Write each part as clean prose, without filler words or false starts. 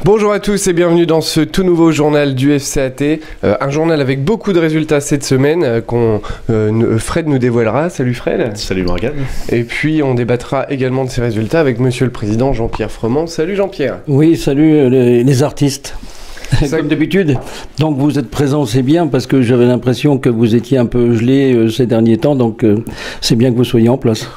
Bonjour à tous et bienvenue dans ce tout nouveau journal du FCAT, un journal avec beaucoup de résultats cette semaine Fred nous dévoilera. Salut Fred. Salut Morgane. Et puis on débattra également de ces résultats avec Monsieur le Président Jean-Pierre Fromand. Salut Jean-Pierre. Oui, salut les artistes. Comme d'habitude. Donc vous êtes présents, c'est bien, parce que j'avais l'impression que vous étiez un peu gelé ces derniers temps, donc c'est bien que vous soyez en place.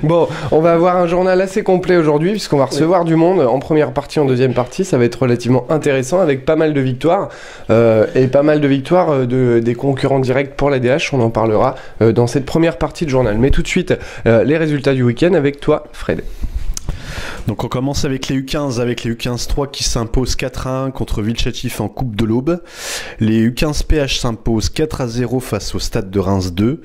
Bon, on va avoir un journal assez complet aujourd'hui, puisqu'on va recevoir du monde en première partie, en deuxième partie. Ça va être relativement intéressant, avec pas mal de victoires, et pas mal de victoires des concurrents directs pour la DH. On en parlera dans cette première partie de journal. Mais tout de suite, les résultats du week-end avec toi, Fred. Donc on commence avec les U15, avec les U15-3 qui s'imposent 4-1 contre Vilchatif en Coupe de l'Aube. Les U15-PH s'imposent 4-0 face au Stade de Reims 2.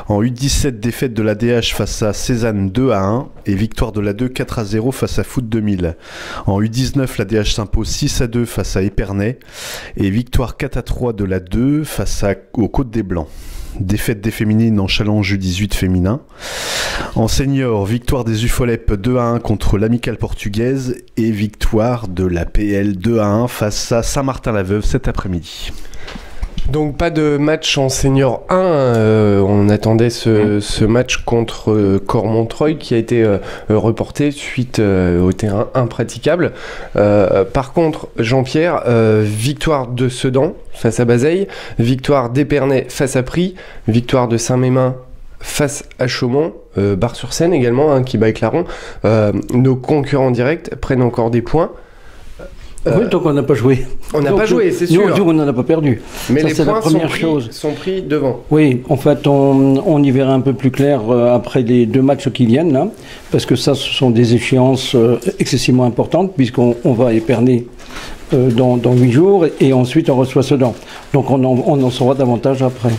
En U17, défaite de la DH face à Cézanne 2-1 et victoire de la 2 4-0 face à Foot 2000. En U19, la DH s'impose 6-2 face à Épernay et victoire 4-3 de la 2 face aux Côtes des Blancs. Défaite des féminines en Challenge U18 féminin. En senior, victoire des UFOLEP 2-1 contre l'Amicale portugaise et victoire de la PL 2-1 face à Saint-Martin-la-Veuve cet après-midi. Donc pas de match en senior 1, on attendait ce match contre Cormontreuil qui a été reporté suite au terrain impraticable. Par contre, Jean-Pierre, victoire de Sedan face à Bazeilles, victoire d'Épernay face à Pries, victoire de Saint-Mémin face à Chaumont, Bar-sur-Seine également, qui bat Éclaron. Nos concurrents directs prennent encore des points. Oui, donc on n'a pas joué. On n'a pas joué, c'est sûr. Nous, on n'en a pas perdu. Mais ça, les c'est points la première chose. sont pris devant. Oui, en fait, on y verra un peu plus clair après les deux matchs qui viennent, là, parce que ça, ce sont des échéances excessivement importantes, puisqu'on va à Épernay dans 8 jours, et ensuite on reçoit Sedan. Donc on en saura davantage après.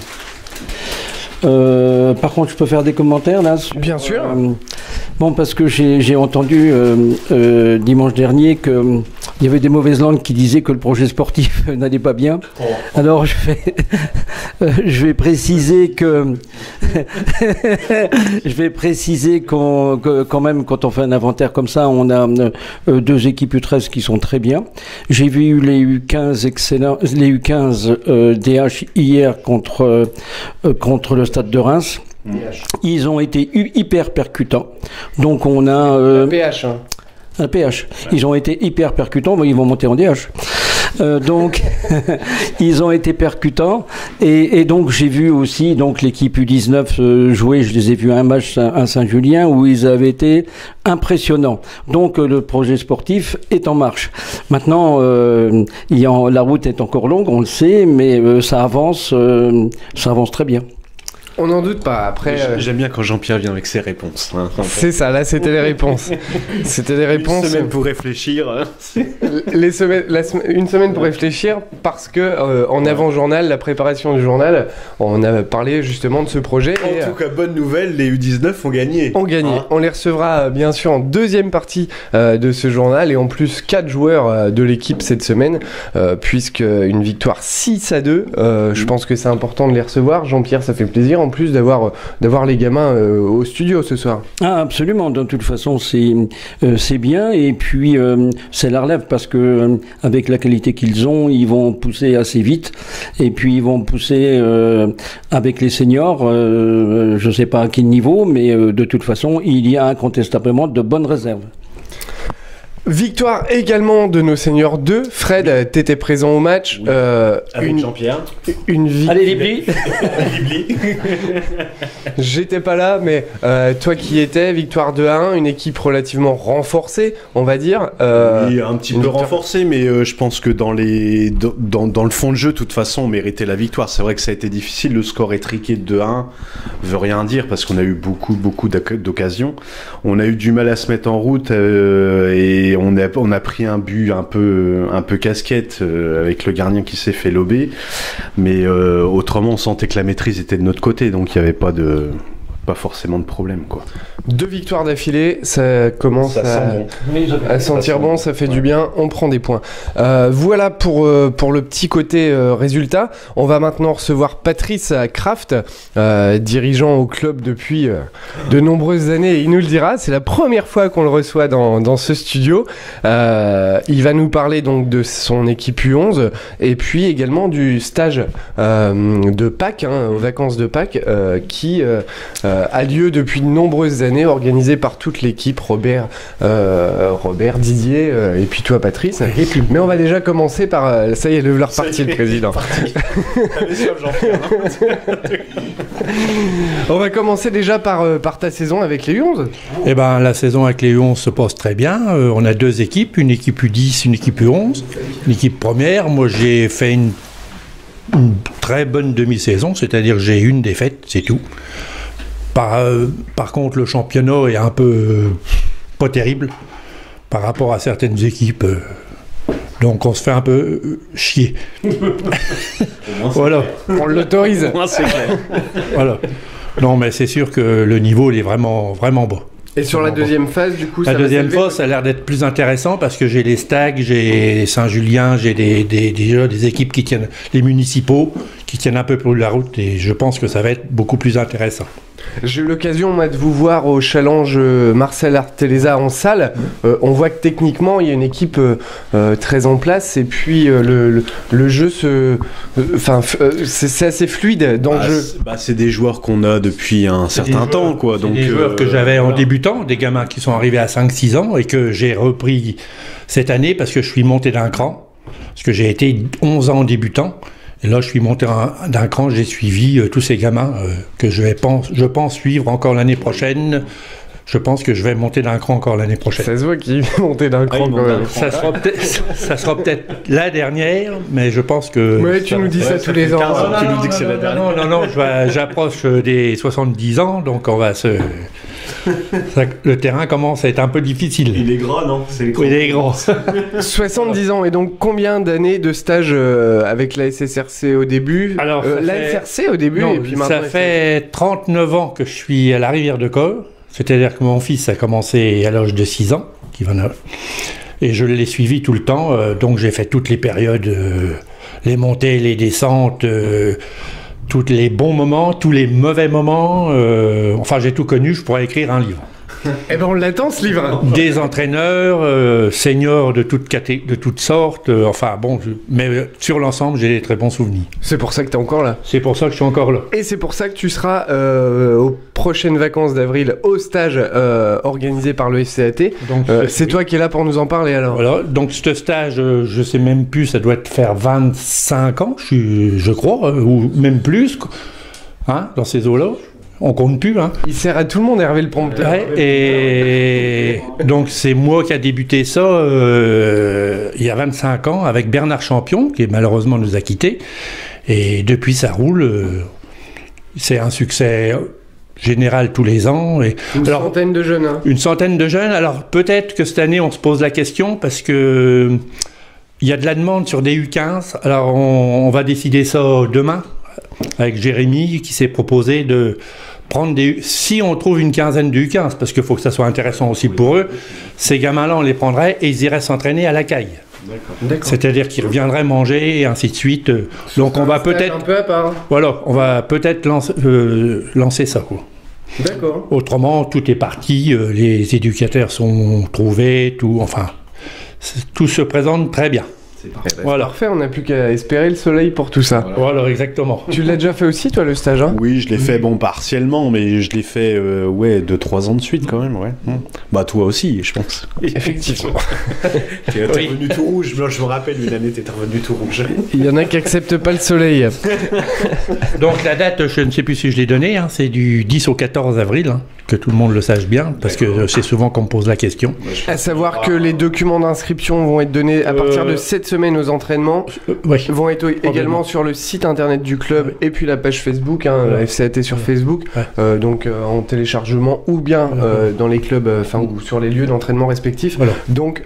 Par contre, je peux faire des commentaires là Bien sûr. Bon, parce que j'ai entendu dimanche dernier que il y avait des mauvaises langues qui disaient que le projet sportif n'allait pas bien. Oh. Alors je vais préciser que quand même, quand on fait un inventaire comme ça, on a deux équipes U13 qui sont très bien. J'ai vu les U15 excellents, les U15 DH hier contre le Stade de Reims. Ils ont été hyper percutants. Donc on a un PH. Hein. Un PH. Ils ont été hyper percutants, mais ils vont monter en DH. Donc ils ont été percutants et donc j'ai vu aussi donc l'équipe U19 jouer. Je les ai vus un match à Saint-Julien où ils avaient été impressionnants. Donc le projet sportif est en marche. Maintenant la route est encore longue, on le sait, mais ça avance très bien. On n'en doute pas. Après, j'aime bien quand Jean-Pierre vient avec ses réponses. Hein. C'est ça, là c'était les réponses. C'était les réponses. Une semaine pour réfléchir. Une semaine pour réfléchir parce que en avant-journal, la préparation du journal, on a parlé justement de ce projet. En tout cas, bonne nouvelle, les U19 ont gagné. On les recevra bien sûr en deuxième partie de ce journal et en plus 4 joueurs de l'équipe cette semaine, puisque une victoire 6-2, je pense que c'est important de les recevoir. Jean-Pierre, ça fait plaisir. En plus d'avoir les gamins au studio ce soir. Ah, absolument, de toute façon c'est bien et puis c'est la relève parce que avec la qualité qu'ils ont, ils vont pousser assez vite et puis ils vont pousser avec les seniors, je ne sais pas à quel niveau, mais de toute façon il y a incontestablement de bonnes réserves. Victoire également de nos seniors 2. Fred, t'étais présent au match. Oui. Avec Jean-Pierre. Allez, Libli. J'étais pas là, mais toi qui y étais, victoire de 1, une équipe relativement renforcée, on va dire. Oui, un petit peu renforcée, mais je pense que dans le fond de jeu, de toute façon, on méritait la victoire. C'est vrai que ça a été difficile. Le score étriqué de 2-1 veut rien dire parce qu'on a eu beaucoup d'occasions. On a eu du mal à se mettre en route et on a pris un but un peu casquette avec le gardien qui s'est fait lober, mais autrement on sentait que la maîtrise était de notre côté, donc il n'y avait pas de pas forcément de problème, quoi. 2 victoires d'affilée, ça commence à sentir bon, ça fait du bien, on prend des points. Voilà pour le petit côté résultat. On va maintenant recevoir Patrice Kraft, dirigeant au club depuis de nombreuses années, et il nous le dira, c'est la première fois qu'on le reçoit dans ce studio. Il va nous parler donc de son équipe U11 et puis également du stage de Pâques, aux vacances de Pâques, qui a lieu depuis de nombreuses années, organisé par toute l'équipe, Robert, Didier, et puis toi Patrice. Mais on va déjà commencer par... ça y est, le reparti le président. On va commencer déjà par ta saison avec les U11. Eh ben, la saison avec les U11 se passe très bien. On a 2 équipes, une équipe U10, une équipe U11. L'équipe première, moi j'ai fait une très bonne demi-saison, c'est-à-dire j'ai une défaite, c'est tout. Par contre, le championnat est un peu pas terrible par rapport à certaines équipes. Donc on se fait un peu chier. Voilà. On l'autorise. Moi, c'est clair. Voilà. Non, mais c'est sûr que le niveau il est vraiment, vraiment bas. Et sur la deuxième phase, du coup, la deuxième phase, ça a l'air d'être plus intéressant parce que j'ai les Stags, j'ai Saint-Julien, j'ai des équipes qui tiennent, les municipaux, qui tiennent un peu plus la route et je pense que ça va être beaucoup plus intéressant. J'ai eu l'occasion, moi, de vous voir au challenge Marcel Arteleza en salle. On voit que techniquement, il y a une équipe très en place et puis le jeu c'est assez fluide dans le jeu. C'est des joueurs qu'on a depuis un certain temps, quoi. Donc, des joueurs que j'avais en débutant, des gamins qui sont arrivés à 5-6 ans et que j'ai repris cette année parce que je suis monté d'un cran, parce que j'ai été 11 ans en débutant. Et là, je suis monté d'un cran, j'ai suivi tous ces gamins que je pense suivre encore l'année prochaine. Je pense que je vais monter d'un cran encore l'année prochaine. Ça se voit qu'il est monté d'un cran quand même. Ça sera peut-être la dernière, mais je pense que... Ouais, tu nous dis ça tous les ans. Tu nous dis que c'est la dernière. Non, j'approche des 70 ans, donc on va se... Le terrain commence à être un peu difficile. Il est gras, non? Oui, il est grand. 70 ans, et donc combien d'années de stage avec la SSRC au début? Alors, la SRC au début, non, et puis maintenant... Ça fait 39 ans que je suis à la Rivière de Cor. C'est-à-dire que mon fils a commencé à l'âge de 6 ans, et je l'ai suivi tout le temps. Donc j'ai fait toutes les périodes, les montées, les descentes, tous les bons moments, tous les mauvais moments. Enfin, j'ai tout connu, je pourrais écrire un livre. Eh ben on l'attend ce livre. Des entraîneurs, seniors de toutes sortes, mais sur l'ensemble, j'ai des très bons souvenirs. C'est pour ça que tu es encore là. C'est pour ça que je suis encore là. Et c'est pour ça que tu seras aux prochaines vacances d'avril au stage organisé par le FCAT. Donc, c'est toi qui es là pour nous en parler alors. Voilà, donc ce stage, je sais même plus, ça doit faire 25 ans, je crois, ou même plus, dans ces eaux-là. On compte plus, Il sert à tout le monde, Hervé le prompteur. Ouais, et donc c'est moi qui a débuté ça il y a 25 ans avec Bernard Champion, qui malheureusement nous a quittés. Et depuis ça roule. C'est un succès général tous les ans. Centaine de jeunes. Une centaine de jeunes. Alors peut-être que cette année on se pose la question parce que il y a de la demande sur des U15. Alors on va décider ça demain avec Jérémy qui s'est proposé de prendre si on trouve une quinzaine de U15, parce qu'il faut que ça soit intéressant aussi pour eux, ces gamins-là, on les prendrait et ils iraient s'entraîner à la caille. D'accord. C'est-à-dire qu'ils reviendraient manger et ainsi de suite. Donc on va peut-être... Un peu à part. Voilà, on va peut-être lancer ça, quoi. D'accord. Autrement, tout est parti, les éducateurs sont trouvés, tout se présente très bien. Voilà. Parfait, on n'a plus qu'à espérer le soleil pour tout ça. Voilà, exactement. Tu l'as déjà fait aussi, toi, le stage, Oui, je l'ai fait, partiellement, mais je l'ai fait, 2-3 ans de suite, quand même, ouais. Bah, toi aussi, je pense. Effectivement. T'es revenu tout rouge. Je me rappelle, une année, t'es revenu tout rouge. Il y en a qui acceptent pas le soleil. Donc, la date, je ne sais plus si je l'ai donnée, c'est du 10 au 14 avril, que tout le monde le sache bien, parce que c'est souvent qu'on me pose la question. À savoir que les documents d'inscription vont être donnés à partir de cette semaine aux entraînements, vont être également sur le site internet du club et puis la page Facebook, FCAT sur Facebook, donc en téléchargement ou bien dans les clubs, ou sur les lieux d'entraînement respectifs. Voilà. Donc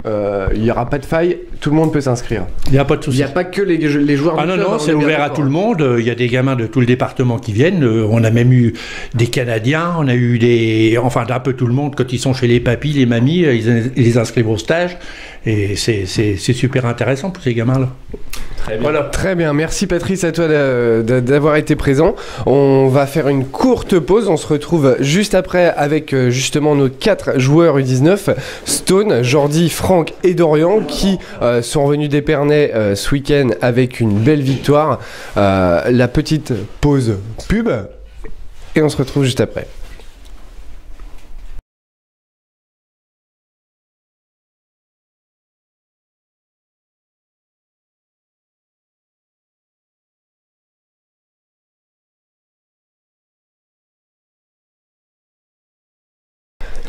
il n'y aura pas de faille, tout le monde peut s'inscrire. Il n'y a pas de Il souci. n'y a pas que les joueurs Ah du non, club, non, on c'est est bien ouvert à d'accord. tout le monde. Il y a des gamins de tout le département qui viennent. On a même eu des Canadiens, on a eu d'un peu tout le monde. Quand ils sont chez les papis, les mamies, ils les inscrivent au stage. Et c'est super intéressant pour ces gamins-là. Voilà, très bien. Merci Patrice, à toi d'avoir été présent. On va faire une courte pause. On se retrouve juste après avec justement nos 4 joueurs U19, Stone, Jordi, Franck et Dorian, qui sont revenus d'Épernay ce week-end avec une belle victoire. La petite pause pub et on se retrouve juste après.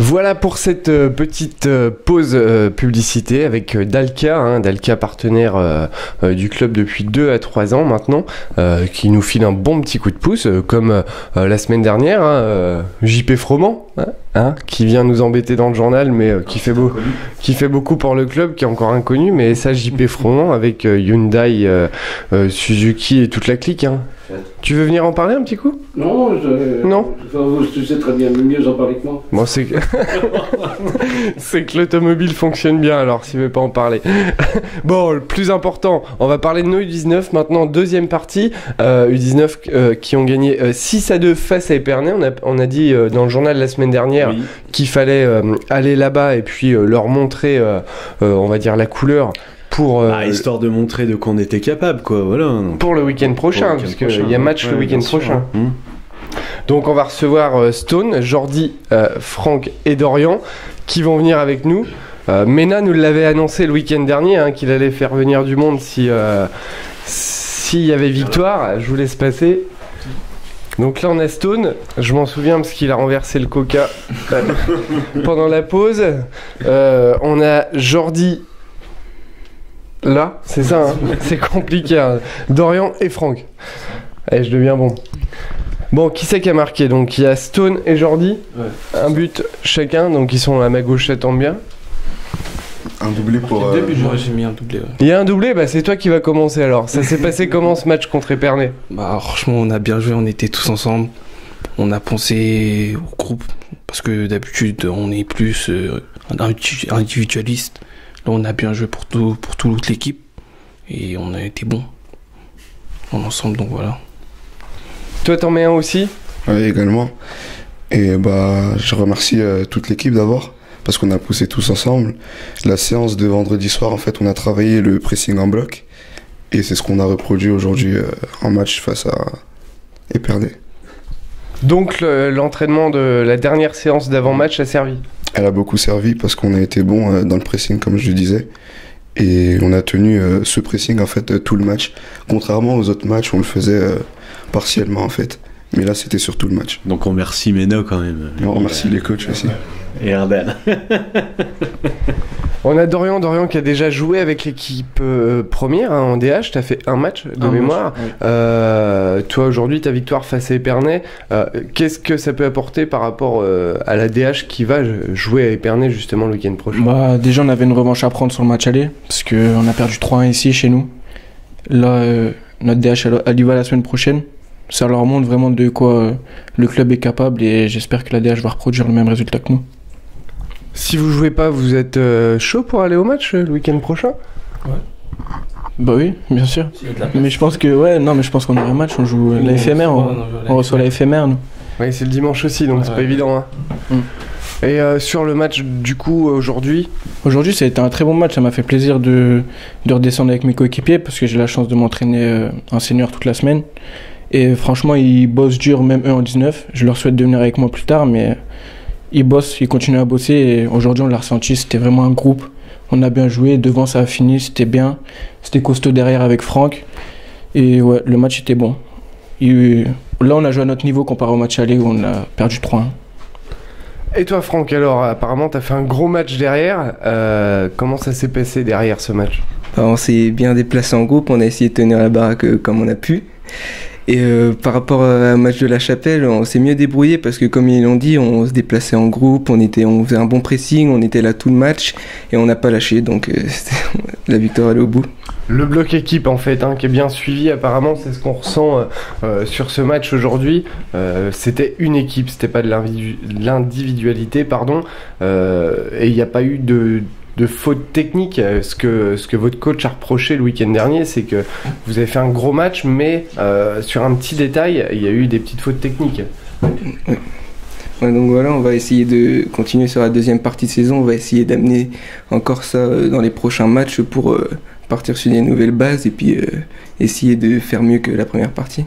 Voilà pour cette petite pause publicité avec Dalka, Dalka partenaire du club depuis 2 à 3 ans maintenant, qui nous file un bon petit coup de pouce, comme la semaine dernière, JP Froment, qui vient nous embêter dans le journal, mais qui fait beaucoup pour le club, qui est encore inconnu, mais ça JP Froment avec Hyundai, Suzuki et toute la clique. Tu veux venir en parler un petit coup ? Non, Non. Tu sais très bien, mieux en parler que moi. Bon, c'est que l'automobile fonctionne bien, alors s'il veut pas en parler. Bon, le plus important, on va parler de nos U19 maintenant, deuxième partie. U19 qui ont gagné 6-2 face à Épernay. On a dit dans le journal la semaine dernière qu'il fallait aller là-bas et puis leur montrer, on va dire, la couleur. Histoire de montrer de quoi on était capable, quoi, voilà. Donc, pour le week-end prochain, parce qu'il y a match le week-end prochain. Donc on va recevoir Stone, Jordi, Franck et Dorian qui vont venir avec nous. Mena nous l'avait annoncé le week-end dernier qu'il allait faire venir du monde s'il y avait victoire. Je vous laisse passer. Donc là on a Stone, je m'en souviens parce qu'il a renversé le coca pendant la pause. On a Jordi. Là, c'est ça, c'est compliqué. Dorian et Franck. Allez, je deviens bon. Bon, qui c'est qui a marqué ? Donc il y a Stone et Jordi, un but chacun, donc ils sont à ma gauche, ça tombe bien. Un doublé pour... J'ai mis un doublé. Il y a un doublé, c'est toi qui vas commencer alors. Ça s'est passé comment ce match contre Épernay ? Franchement, on a bien joué, on était tous ensemble. On a pensé au groupe, parce que d'habitude, on est plus individualiste. Là, on a bien joué pour toute l'équipe et on a été bons en ensemble, donc voilà. Toi, t'en mets un aussi ? Oui, également. Et je remercie toute l'équipe d'abord, parce qu'on a poussé tous ensemble. La séance de vendredi soir, en fait, on a travaillé le pressing en bloc, et c'est ce qu'on a reproduit aujourd'hui en match face à Épernay. Donc l'entraînement de la dernière séance d'avant-match a servi ? Elle a beaucoup servi parce qu'on a été bon dans le pressing, comme je le disais. Et on a tenu ce pressing en fait tout le match. Contrairement aux autres matchs, on le faisait partiellement en fait. Mais là, c'était surtout le match. Donc on remercie Mena quand même. Et on remercie les coachs aussi. Et Ardenne. On a Dorian qui a déjà joué avec l'équipe première en DH. Tu as fait un match de mémoire. Match, toi, aujourd'hui, ta victoire face à Épernay, qu'est-ce que ça peut apporter par rapport à la DH qui va jouer à Épernay justement le week-end prochain ? Déjà, on avait une revanche à prendre sur le match aller, parce qu'on a perdu 3-1 ici chez nous. Là, notre DH, elle y va la semaine prochaine. Ça leur montre vraiment de quoi le club est capable et j'espère que la DH va reproduire le même résultat que nous. Si vous jouez pas, vous êtes chaud pour aller au match le week-end prochain ? Ouais. Bah oui, bien sûr. Mais je pense que je pense qu'on aura un match, on joue la FMR, on reçoit la FMR nous. Oui, c'est le dimanche aussi, donc c'est pas évident. Et sur le match du coup aujourd'hui ? Aujourd'hui, ça a été un très bon match, ça m'a fait plaisir de redescendre avec mes coéquipiers parce que j'ai la chance de m'entraîner en senior toute la semaine. Et franchement, ils bossent dur, même eux en 19. Je leur souhaite de venir avec moi plus tard, mais ils bossent, ils continuent à bosser. Et aujourd'hui, on l'a ressenti, c'était vraiment un groupe. On a bien joué, devant ça a fini, c'était bien. C'était costaud derrière avec Franck. Et ouais, le match était bon. Et là, on a joué à notre niveau comparé au match aller où on a perdu 3-1. Et toi Franck, alors apparemment tu as fait un gros match derrière, comment ça s'est passé derrière ce match ? On s'est bien déplacé en groupe, on a essayé de tenir la baraque comme on a pu. Et par rapport à un match de La Chapelle, on s'est mieux débrouillé parce que comme ils l'ont dit, on se déplaçait en groupe, on faisait un bon pressing, on était là tout le match et on n'a pas lâché, donc la victoire allait au bout. Le bloc équipe en fait, qui est bien suivi apparemment, c'est ce qu'on ressent sur ce match aujourd'hui. C'était une équipe, c'était pas de l'individualité, pardon, et il n'y a pas eu de faute technique. Ce que votre coach a reproché le week-end dernier, c'est que vous avez fait un gros match, mais sur un petit détail, il y a eu des petites fautes techniques. Ouais, donc voilà, on va essayer de continuer sur la deuxième partie de saison, on va essayer d'amener encore ça dans les prochains matchs pour partir sur des nouvelles bases et puis essayer de faire mieux que la première partie.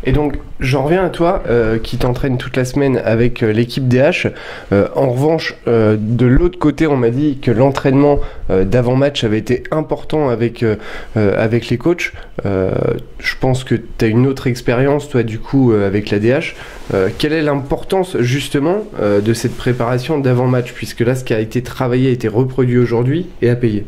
Et donc, j'en reviens à toi, qui t'entraîne toute la semaine avec l'équipe DH. En revanche, de l'autre côté, on m'a dit que l'entraînement d'avant-match avait été important avec les coachs. Je pense que tu as une autre expérience, toi, du coup, avec la DH. Quelle est l'importance, justement, de cette préparation d'avant-match, puisque là, ce qui a été travaillé a été reproduit aujourd'hui et à payer?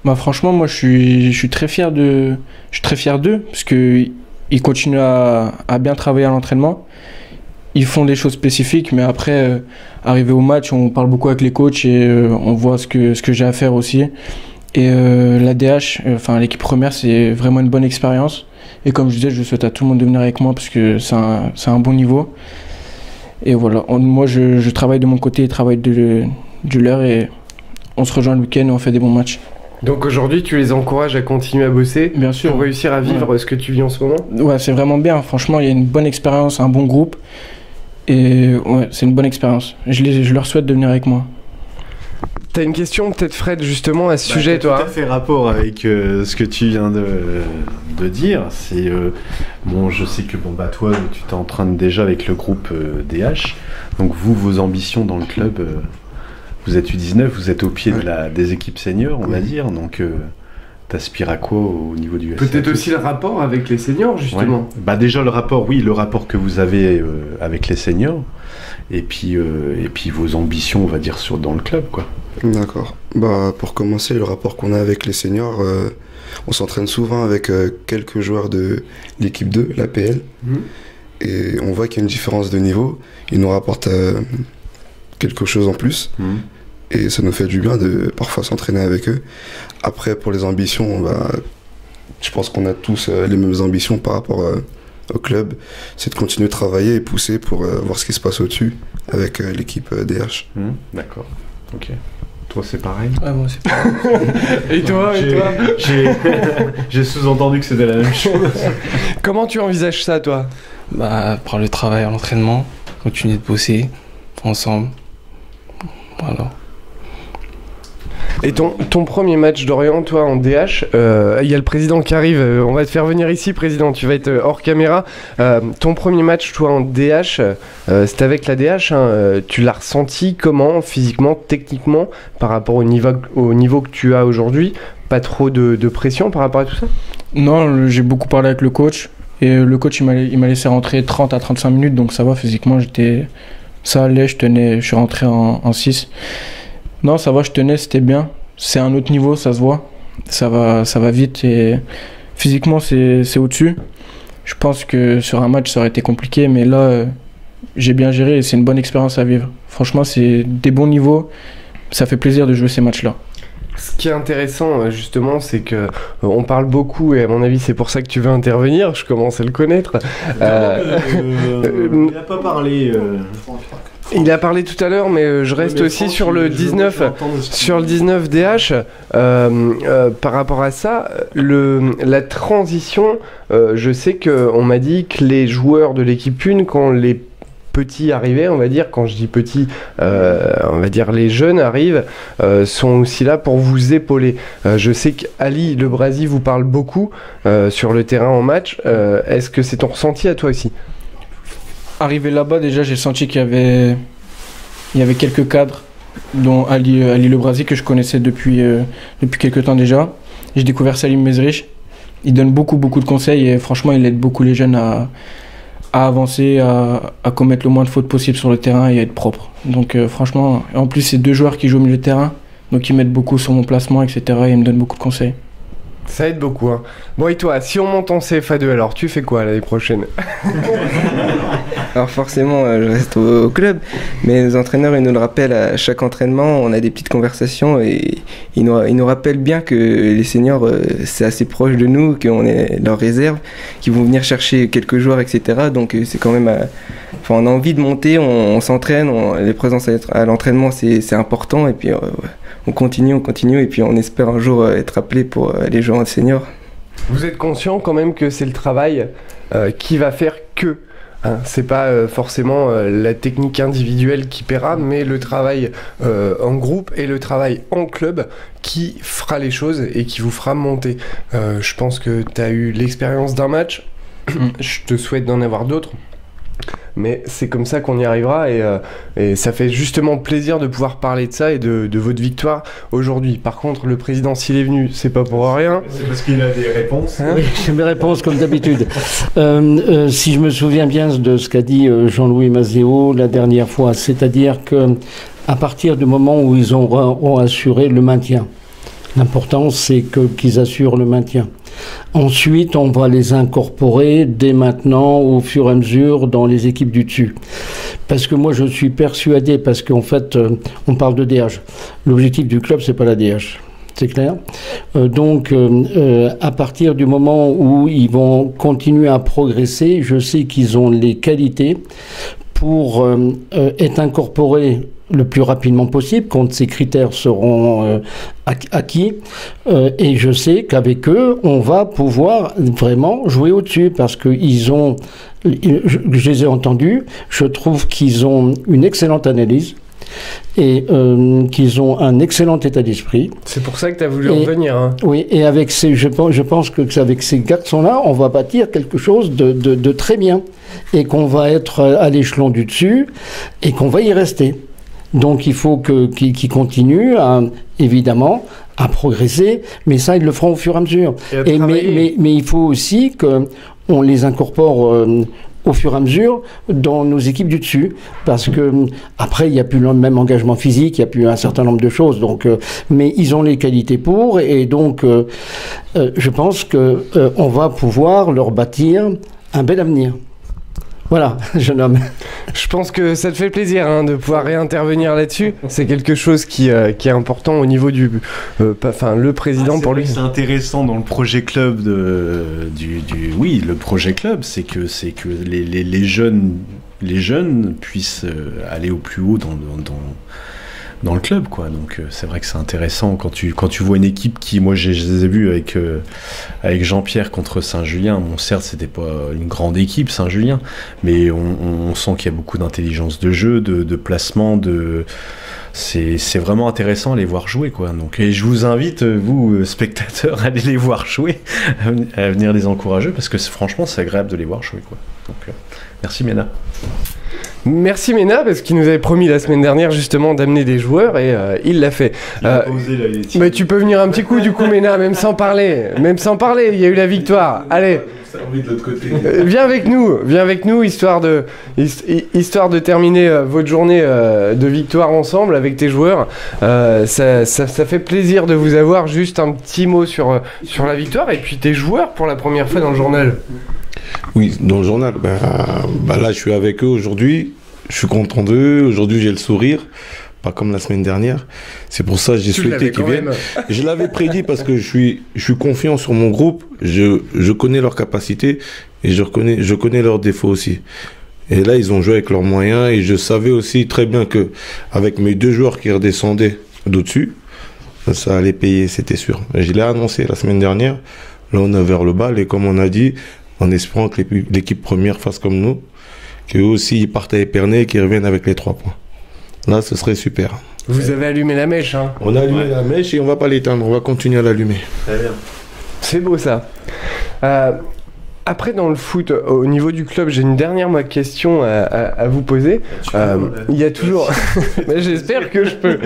Bah franchement, moi, je suis très fier d'eux, parce que ils continuent à bien travailler à l'entraînement. Ils font des choses spécifiques, mais après, arrivé au match, on parle beaucoup avec les coachs et on voit ce que j'ai à faire aussi. Et la DH, l'équipe première, c'est vraiment une bonne expérience. Et comme je disais, je souhaite à tout le monde de venir avec moi parce que c'est un bon niveau. Et voilà, moi je travaille de mon côté, ils travaillent du leur et on se rejoint le week-end et on fait des bons matchs. Donc aujourd'hui, tu les encourages à continuer à bosser, bien sûr, pour réussir à vivre ce que tu vis en ce moment? Ouais, c'est vraiment bien. Franchement, il y a une bonne expérience, un bon groupe. Et ouais, c'est une bonne expérience. Je leur souhaite de venir avec moi. T'as une question peut-être, Fred, justement à ce sujet, toi? Tout à fait rapport avec ce que tu viens de dire. C'est bon, je sais que toi, tu t'entraînes déjà avec le groupe DH. Donc vous, vos ambitions dans le club, vous êtes U19, vous êtes au pied des équipes seniors, on va dire. Donc t'aspires à quoi au niveau du SCA? Peut-être aussi le rapport avec les seniors, justement. Ouais. Déjà le rapport que vous avez avec les seniors. Et puis vos ambitions, on va dire, dans le club, quoi. D'accord. Pour commencer, le rapport qu'on a avec les seniors, on s'entraîne souvent avec quelques joueurs de l'équipe 2, l'APL. Et on voit qu'il y a une différence de niveau. Ils nous rapportent quelque chose en plus. Et ça nous fait du bien de parfois s'entraîner avec eux. Après, pour les ambitions, je pense qu'on a tous les mêmes ambitions par rapport au club. C'est de continuer de travailler et pousser pour voir ce qui se passe au-dessus avec l'équipe DH. D'accord. Ok. Toi, c'est pareil? Ouais, moi, c'est pareil. Et toi? J'ai sous-entendu que c'était la même chose. Comment tu envisages ça, toi? Par le travail à l'entraînement, continuer de bosser ensemble. Voilà. Et ton premier match d'Orient, toi, en DH, il y a le président qui arrive, on va te faire venir ici, président, tu vas être hors caméra. Ton premier match, toi, en DH, c'était avec la DH, tu l'as ressenti comment, physiquement, techniquement, par rapport au niveau que tu as aujourd'hui? Pas trop de pression par rapport à tout ça? Non, j'ai beaucoup parlé avec le coach, et le coach, il m'a laissé rentrer 30 à 35 minutes, donc ça va, physiquement, ça allait, je suis rentré en 6. Non, ça va, je tenais, c'était bien. C'est un autre niveau, ça se voit. Ça va vite et physiquement, c'est au-dessus. Je pense que sur un match, ça aurait été compliqué, mais là, j'ai bien géré et c'est une bonne expérience à vivre. Franchement, c'est des bons niveaux. Ça fait plaisir de jouer ces matchs-là. Ce qui est intéressant, justement, c'est que on parle beaucoup, et à mon avis, c'est pour ça que tu veux intervenir. Je commence à le connaître. Il n'a pas parlé. Il a parlé tout à l'heure, mais je reste aussi sur le 19 DH. Par rapport à ça, la transition, je sais qu'on m'a dit que les joueurs de l'équipe 1, quand les petits arrivaient, on va dire, quand je dis petits, on va dire les jeunes arrivent, sont aussi là pour vous épauler. Je sais qu'Ali Le Brasi vous parle beaucoup sur le terrain en match. Est-ce que c'est ton ressenti à toi aussi? Arrivé là-bas, déjà, j'ai senti qu'il y avait quelques cadres, dont Ali Le Brasi, que je connaissais depuis quelques temps déjà. J'ai découvert Salim Mezrich. Il donne beaucoup de conseils et franchement, il aide beaucoup les jeunes à avancer, à commettre le moins de fautes possible sur le terrain et à être propre. Donc franchement, en plus, c'est deux joueurs qui jouent au milieu de terrain, donc ils m'aident beaucoup sur mon placement, etc. et ils me donnent beaucoup de conseils. Ça aide beaucoup. Hein. Bon, et toi, si on monte en CFA2, alors tu fais quoi l'année prochaine? Alors forcément, je reste au club, mais les entraîneurs, ils nous le rappellent à chaque entraînement, on a des petites conversations et ils nous rappellent bien que les seniors, c'est assez proche de nous, qu'on est leur réserve, qu'ils vont venir chercher quelques joueurs, etc. Donc c'est quand même... Enfin, on a envie de monter, on s'entraîne, les présences à l'entraînement, c'est important, et puis on continue, et puis on espère un jour être appelé pour les joueurs seniors. Vous êtes conscient quand même que c'est le travail qui va faire que... Hein, c'est pas forcément la technique individuelle qui paiera, mais le travail en groupe et le travail en club qui fera les choses et qui vous fera monter. Je pense que tu as eu l'expérience d'un match, je te souhaite d'en avoir d'autres. Mais c'est comme ça qu'on y arrivera et ça fait justement plaisir de pouvoir parler de ça et de votre victoire aujourd'hui. Par contre, le président, s'il est venu, c'est pas pour rien. C'est parce qu'il a des réponses. Oui, j'ai mes réponses comme d'habitude. Si je me souviens bien de ce qu'a dit Jean-Louis Mazéo la dernière fois, c'est-à-dire que à partir du moment où ils ont assuré le maintien, l'important c'est qu'ils assurent le maintien. Ensuite, on va les incorporer dès maintenant, au fur et à mesure, dans les équipes du dessus. Parce que moi, je suis persuadé, parce qu'en fait, on parle de DH. L'objectif du club, c'est pas la DH. C'est clair. Donc, à partir du moment où ils vont continuer à progresser, je sais qu'ils ont les qualités pour être incorporés le plus rapidement possible, quand ces critères seront acquis. Et je sais qu'avec eux, on va pouvoir vraiment jouer au-dessus, parce qu'ils ont, je les ai entendus, je trouve qu'ils ont une excellente analyse et qu'ils ont un excellent état d'esprit. C'est pour ça que tu as voulu revenir. Hein. Oui, et avec je pense qu'avec ces garçons-là, on va bâtir quelque chose de très bien, et qu'on va être à l'échelon du dessus, et qu'on va y rester. Donc il faut qu'ils continuent, évidemment, à progresser, mais ça, ils le feront au fur et à mesure. Mais il faut aussi qu'on les incorpore au fur et à mesure dans nos équipes du dessus, parce que après, il n'y a plus le même engagement physique, il n'y a plus un certain nombre de choses. Donc, mais ils ont les qualités pour, et donc je pense qu'on va pouvoir leur bâtir un bel avenir. Voilà, jeune homme. Je pense que ça te fait plaisir de pouvoir réintervenir là-dessus. C'est quelque chose qui est important au niveau du... le président pour lui. C'est intéressant dans le projet club oui, le projet club, c'est que les jeunes puissent aller au plus haut dans le club, quoi. Donc c'est vrai que c'est intéressant quand tu vois une équipe qui, moi je les ai vus avec Jean-Pierre contre Saint-Julien. Bon, certes c'était pas une grande équipe Saint-Julien, mais on sent qu'il y a beaucoup d'intelligence de jeu, de placement, c'est vraiment intéressant à les voir jouer, quoi. Donc, et je vous invite, vous spectateurs, à aller les voir jouer, à venir les encourager, parce que franchement c'est agréable de les voir jouer, quoi. Donc merci Ména. Merci Ména, parce qu'il nous avait promis la semaine dernière justement d'amener des joueurs, et il l'a fait. Mais tu peux venir un petit coup du coup Ména, même sans parler, il y a eu la victoire. Allez, de l'autre côté. Viens avec nous, histoire de terminer votre journée de victoire ensemble avec tes joueurs. Ça fait plaisir de vous avoir. Juste un petit mot sur la victoire, et puis tes joueurs pour la première fois dans le journal. Oui, dans le journal. Là, je suis avec eux aujourd'hui. Je suis content d'eux. Aujourd'hui, j'ai le sourire. Pas comme la semaine dernière. C'est pour ça que j'ai souhaité qu'ils viennent. Je l'avais prédit parce que je suis confiant sur mon groupe. Je connais leurs capacités et je connais leurs défauts aussi. Et là, ils ont joué avec leurs moyens, et je savais aussi très bien que avec mes 2 joueurs qui redescendaient d'au-dessus, ça allait payer, c'était sûr. Et je l'ai annoncé la semaine dernière. Là, on est vers le bas, et comme on a dit, en espérant que l'équipe première fasse comme nous, qu'eux aussi ils partent à Épernay et qu'ils reviennent avec les 3 points. Là, ce serait super. Vous avez allumé la mèche, hein. On a allumé la mèche et on va pas l'éteindre, on va continuer à l'allumer. Très bien. C'est beau ça. Après, dans le foot, au niveau du club, j'ai une dernière question à vous poser. Il y a toujours... Mais j'espère que je peux.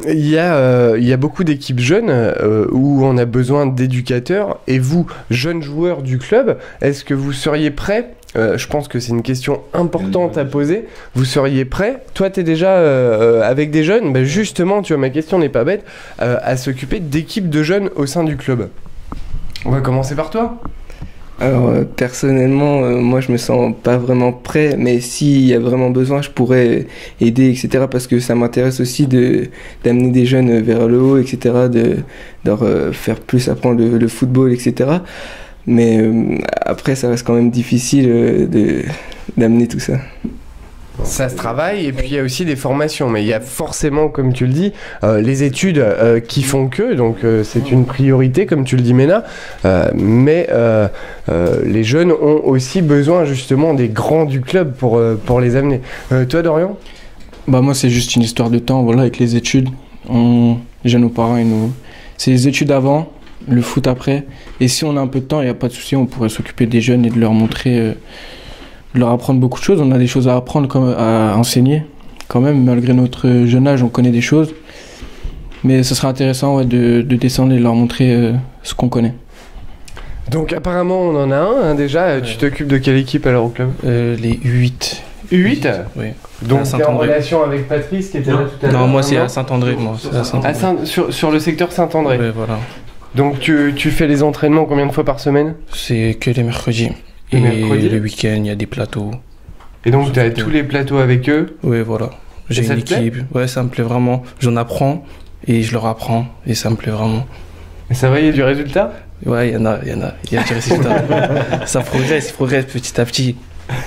Il y a beaucoup d'équipes jeunes où on a besoin d'éducateurs. Et vous, jeunes joueurs du club, est-ce que vous seriez prêts je pense que c'est une question importante à poser. Vous seriez prêt? Toi, tu es déjà avec des jeunes. Ben justement, tu vois, ma question n'est pas bête. À s'occuper d'équipes de jeunes au sein du club. On va commencer par toi. Alors personnellement, moi je me sens pas vraiment prêt, mais s'il y a vraiment besoin, je pourrais aider, etc. Parce que ça m'intéresse aussi d'amener des jeunes vers le haut, etc. De leur faire plus apprendre le football, etc. Mais après, ça reste quand même difficile d'amener tout ça. Ça se travaille, et puis il y a aussi des formations, mais il y a forcément, comme tu le dis, les études qui font que, donc c'est une priorité, comme tu le dis, Mena, mais les jeunes ont aussi besoin justement des grands du club pour les amener. Toi, Dorian? Bah moi, c'est juste une histoire de temps, voilà, avec les études. Déjà, nos parents, c'est les études avant, le foot après, et si on a un peu de temps, il n'y a pas de souci, on pourrait s'occuper des jeunes et de leur montrer... de leur apprendre beaucoup de choses. On a des choses à apprendre, à enseigner. Quand même, malgré notre jeune âge, on connaît des choses. Mais ce serait intéressant de descendre et leur montrer ce qu'on connaît. Donc apparemment, on en a un déjà. Tu t'occupes de quelle équipe alors au club? Les U8. U8 Oui. Donc t'es en relation avec Patrice qui était là tout à l'heure? Non, moi c'est à Saint-André. Sur le secteur Saint-André? Oui, voilà. Donc tu fais les entraînements combien de fois par semaine? C'est que les mercredis. Et le week-end, il y a des plateaux. Et donc, tu as tous les plateaux avec eux? Oui, voilà. J'ai une équipe. Ouais, ça me plaît vraiment. J'en apprends et je leur apprends et ça me plaît vraiment. Et ça va, il y a du résultat? Ouais, il y a du résultat. Ça progresse petit à petit.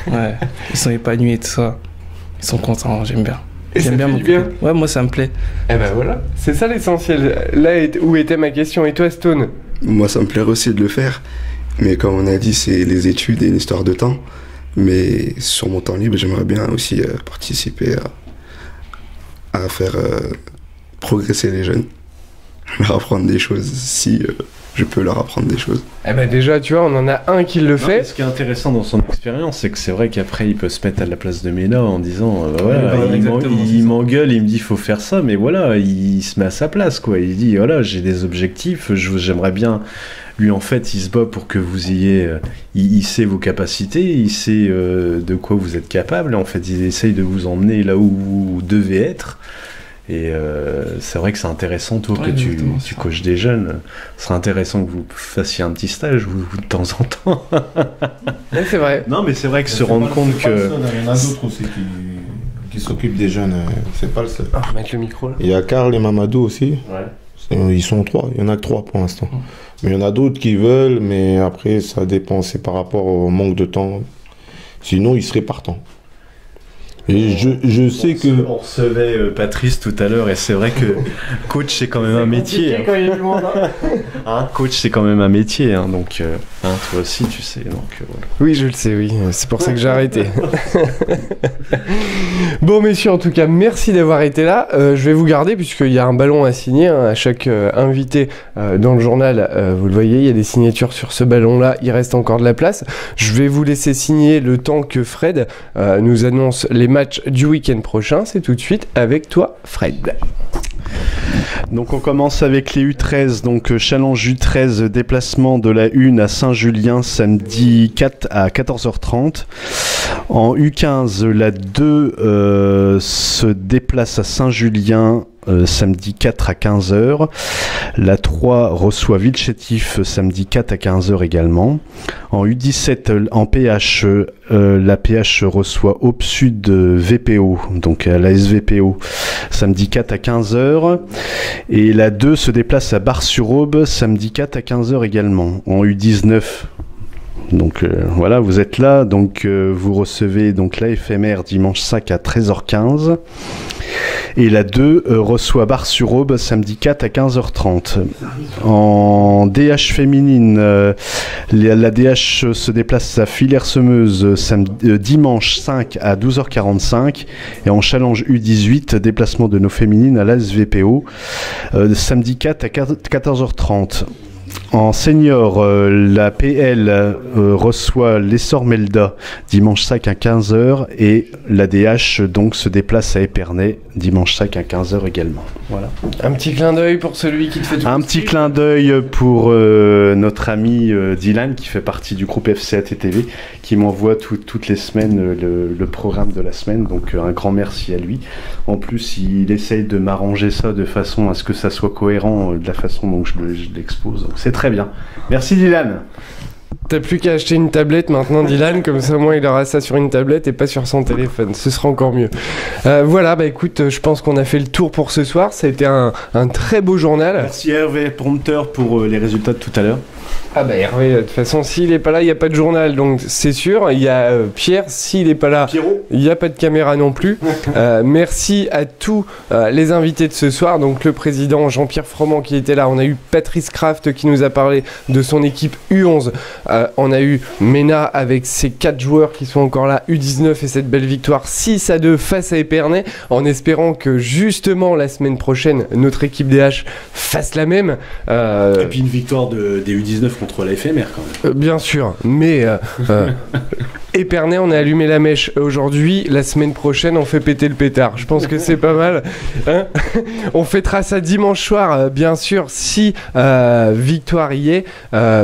Ouais, ils sont épanouis et tout ça. Ils sont contents, j'aime bien. Et j'aime bien, bien. Ouais, moi ça me plaît. Eh ben voilà, c'est ça l'essentiel. Là où était ma question. Et toi, Stone? Moi, ça me plairait aussi de le faire. Mais comme on a dit, c'est les études et une histoire de temps. Mais sur mon temps libre, j'aimerais bien aussi participer à faire progresser les jeunes. Leur apprendre des choses si je peux leur apprendre des choses. Eh ben déjà, tu vois, on en a un qui le fait. Ce qui est intéressant dans son expérience, c'est que c'est vrai qu'après, il peut se mettre à la place de Mena en disant il m'engueule, il me dit faut faire ça, mais voilà, il se met à sa place, quoi. Il dit voilà, j'ai des objectifs, j'aimerais bien. Lui, en fait, il se bat pour que vous ayez... il sait vos capacités, il sait de quoi vous êtes capable. En fait, il essaye de vous emmener là où vous devez être. Et c'est vrai que c'est intéressant, toi, que tu coaches des jeunes. Ce serait intéressant que vous fassiez un petit stage vous, de temps en temps. Ouais, c'est vrai. Non, mais c'est vrai que se rendre compte que... Il y en a d'autres aussi qui s'occupent des jeunes. C'est pas le seul. Ah, mettre le micro là. Il y a Karl et Mamadou aussi. Ouais. Ils sont 3. Il y en a que 3 pour l'instant. Mais il y en a d'autres qui veulent, mais après, ça dépend. C'est par rapport au manque de temps. Sinon, ils seraient partants. Et je sais que... On recevait Patrice tout à l'heure, et c'est vrai que coach, c'est quand même un métier. Quand il y a du monde, hein, coach, c'est quand même un métier. Hein, donc, toi aussi, tu sais. Donc, voilà. Oui, je le sais, oui. C'est pour ça que j'ai arrêté. Bon, messieurs, en tout cas, merci d'avoir été là. Je vais vous garder, puisqu'il y a un ballon à signer à chaque invité dans le journal. Vous le voyez, il y a des signatures sur ce ballon-là. Il reste encore de la place. Je vais vous laisser signer le temps que Fred nous annonce les match du week-end prochain. C'est tout de suite avec toi, Fred. Donc on commence avec les U13, donc challenge U13, déplacement de la 1 à Saint-Julien samedi 4 à 14h30. En U15, la 2 se déplace à Saint-Julien samedi 4 à 15h. La 3 reçoit Vilchétif samedi 4 à 15h également. En U17, en PH, la PH reçoit Aube Sud VPO, donc à la SVPO, samedi 4 à 15h. Et la 2 se déplace à Bar-sur-Aube samedi 4 à 15h également. En U19, donc voilà, vous êtes là, donc vous recevez donc la FMR dimanche 5 à 13h15. Et la 2 reçoit Bar-sur-Aube samedi 4 à 15h30. En DH féminine, la DH se déplace à Villers-Semeuse dimanche 5 à 12h45. Et en challenge U18, déplacement de nos féminines à l'ASVPO samedi 4 à 14h30. En senior, la PL reçoit l'Essor Melda dimanche 5 à 15h et l'ADH donc se déplace à Épernay dimanche 5 à 15h également. Voilà. Un petit clin d'œil pour celui qui te fait tout. Un petit clin d'œil pour notre ami Dylan qui fait partie du groupe FCATTV qui m'envoie toutes les semaines le programme de la semaine, donc un grand merci à lui. En plus, il essaye de m'arranger ça de façon à ce que ça soit cohérent de la façon dont je l'expose. Donc c'est très bien. Merci Dylan. T'as plus qu'à acheter une tablette maintenant, Dylan, comme ça au moins il aura ça sur une tablette et pas sur son téléphone, ce sera encore mieux. Voilà, bah écoute, je pense qu'on a fait le tour pour ce soir, ça a été un très beau journal. Merci Hervé Prompteur pour les résultats de tout à l'heure. Ah bah Hervé, de toute façon, s'il est pas là, il n'y a pas de journal, donc c'est sûr. Il y a Pierre, s'il est pas là, il n'y a pas de caméra non plus. Merci à tous les invités de ce soir, donc le président Jean-Pierre Froment qui était là, on a eu Patrice Kraft qui nous a parlé de son équipe U11, on a eu Mena avec ses 4 joueurs qui sont encore là, U19 et cette belle victoire 6-2 face à Épernay, en espérant que justement la semaine prochaine, notre équipe DH fasse la même. Et puis une victoire des U19 contre la FMR quand même. Bien sûr, mais Épernay, on a allumé la mèche aujourd'hui. La semaine prochaine, on fait péter le pétard. Je pense que c'est pas mal. Hein, on fêtera ça dimanche soir, bien sûr, si victoire y est.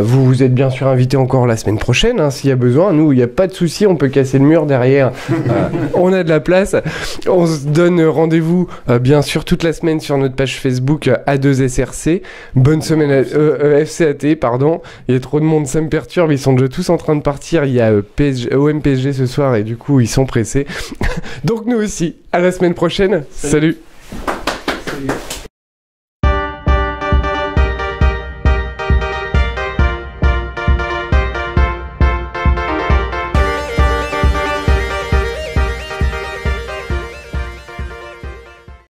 Vous êtes bien sûr invité encore la semaine prochaine, hein, s'il y a besoin. Nous, il n'y a pas de souci, on peut casser le mur derrière. On a de la place. On se donne rendez-vous, bien sûr, toute la semaine sur notre page Facebook A2SRC. Bonne semaine à FCAT, pardon. Il y a trop de monde, ça me perturbe. Ils sont déjà tous en train de partir. Il y a OM PSG ce soir et du coup, ils sont pressés. Donc nous aussi, à la semaine prochaine. Salut.